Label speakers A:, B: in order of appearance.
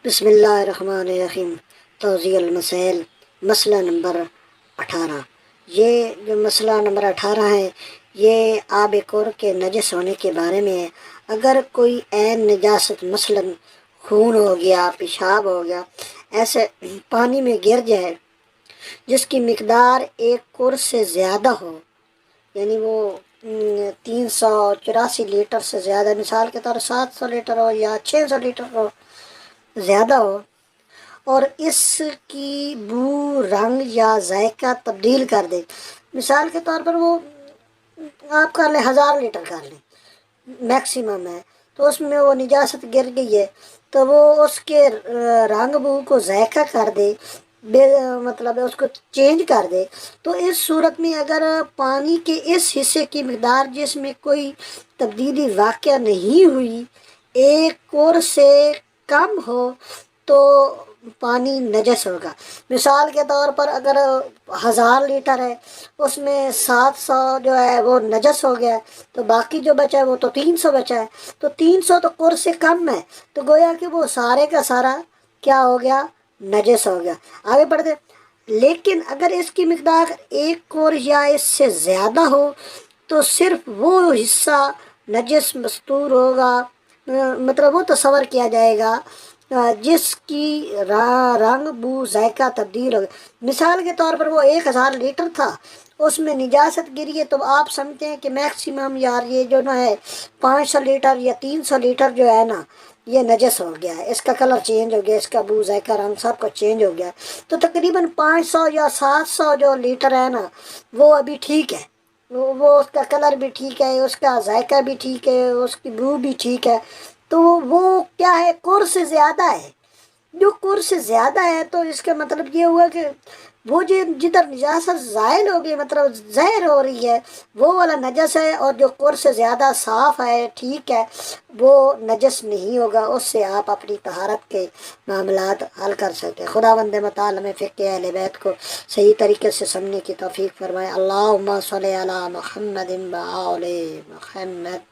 A: بسم اللہ الرحمن الرحیم۔ توضیح المسائل، مسئلہ نمبر 18۔ یہ جو مسئلہ نمبر 18 ہے یہ آب کور کے نجس ہونے کے بارے میں ہے۔ اگر کوئی عین نجاست مثلا خون ہو گیا، پیشاب ہو گیا، ایسے پانی میں گر جائے جس کی مقدار ایک کور سے زیادہ ہو، یعنی وہ 384 لیٹر سے زیادہ، مثال کے طور 700 لیٹر ہو یا 600 لیٹر ہو، زیادہ ہو، اور اس کی بو، رنگ یا ذائقہ تبدیل کر دے، مثال کے طور پر وہ آپ کر لیں 1000 لیٹر کر لیں، میکسیمم ہے، تو اس میں وہ نجاست گر گئی ہے تو وہ اس کے رنگ بو کو ذائقہ کر دے، مطلب اس کو چینج کر دے، تو اس صورت میں اگر پانی کے اس حصے کی مقدار جس میں کوئی تبدیلی واقع نہیں ہوئی ایک کور سے کم ہو تو پانی نجس ہوگا۔ مثال کے طور پر اگر 1000 لیٹر ہے، اس میں 700 جو ہے وہ نجس ہو گیا ہے، تو باقی جو بچا ہے وہ تو 300 بچا ہے، تو 300 تو کور سے کم ہے، تو گویا کہ وہ سارے کا سارا کیا ہو گیا؟ نجس ہو گیا۔ آگے بڑھتے، لیکن اگر اس کی مقدار ایک کور یا اس سے زیادہ ہو تو صرف وہ حصہ نجس مستور ہوگا، مطلب وہ تصور کیا جائے گا جس کی رنگ بو ذائقہ تبدیل ہو گیا۔ مثال کے طور پر وہ 1000 لیٹر تھا، اس میں نجاست گری ہے، تو آپ سمجھتے ہیں کہ میکسیمم یار یہ جو نا ہے 500 لیٹر یا 300 لیٹر جو ہے نا یہ نجس ہو گیا ہے، اس کا کلر چینج ہو گیا، اس کا بو، ذائقہ، رنگ سب کا چینج ہو گیا ہے، تو تقریباً 500 یا 700 جو لیٹر ہے نا وہ ابھی ٹھیک ہے، وہ اس کا کلر بھی ٹھیک ہے، اس کا ذائقہ بھی ٹھیک ہے، اس کی بو بھی ٹھیک ہے، تو وہ کیا ہے؟ کور سے زیادہ ہے۔ جو کور سے زیادہ ہے تو اس کا مطلب یہ ہوا کہ وہ جو جدھر نجاست زائل ہوگی، مطلب ظاہر ہو رہی ہے، وہ والا نجس ہے، اور جو کور سے زیادہ صاف ہے، ٹھیک ہے، وہ نجس نہیں ہوگا، اس سے آپ اپنی طہارت کے معاملات حل کر سکتے ہیں۔ خداوند متعال ہمیں فقہ اہل بیت کو صحیح طریقے سے سمجھنے کی توفیق فرمائے۔ اللہم صلی علی محمد و آل محمد۔